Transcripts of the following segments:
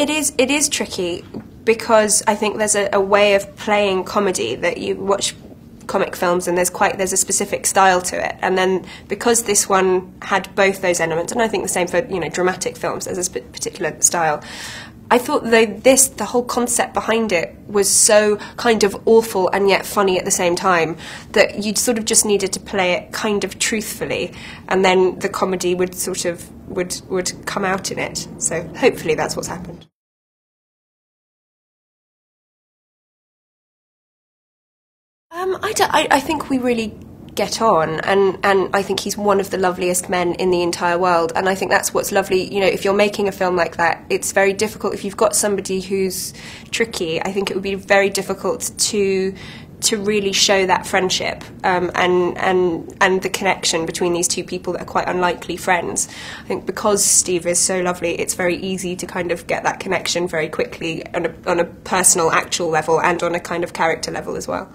it is tricky, because I think there's a way of playing comedy that you watch comic films and there's a specific style to it, and then because this one had both those elements, and I think the same for dramatic films, there's a particular style. I thought the whole concept behind it was so kind of awful and yet funny at the same time, that you sort of just needed to play it kind of truthfully, and then the comedy would sort of would come out in it. So hopefully that's what's happened. I think we really get on, and I think he's one of the loveliest men in the entire world, and I think that's what's lovely. If you're making a film like that, it's very difficult. If you've got somebody who's tricky, I think it would be very difficult to really show that friendship and the connection between these two people that are quite unlikely friends. I think because Steve is so lovely, it's very easy to kind of get that connection very quickly on a personal, actual level, and on a kind of character level as well.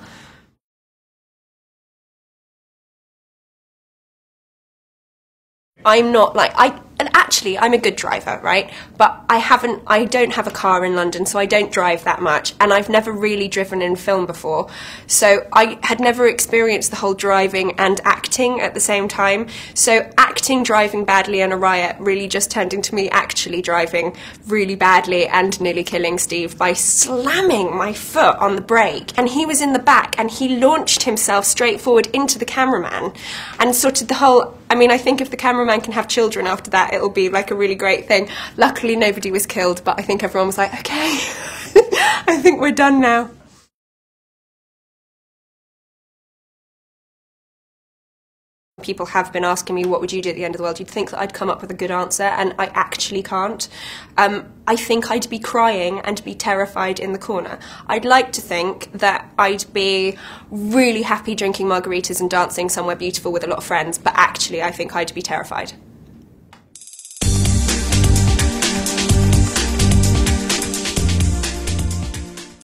I'm not and actually I'm a good driver, right? But I don't have a car in London, so I don't drive that much, and I've never really driven in film before. So I had never experienced the whole driving and acting at the same time. So acting driving badly in a riot really just turned into me actually driving really badly and nearly killing Steve by slamming my foot on the brake. And he was in the back and he launched himself straight forward into the cameraman, and sort of the whole, I think if the cameraman can have children after that, it'll be like a really great thing. Luckily nobody was killed, but I think everyone was like, okay, I think we're done now. People have been asking me, what would you do at the end of the world? You'd think that I'd come up with a good answer, and I actually can't. I think I'd be crying and be terrified in the corner. I'd like to think that I'd be really happy drinking margaritas and dancing somewhere beautiful with a lot of friends, but actually I think I'd be terrified.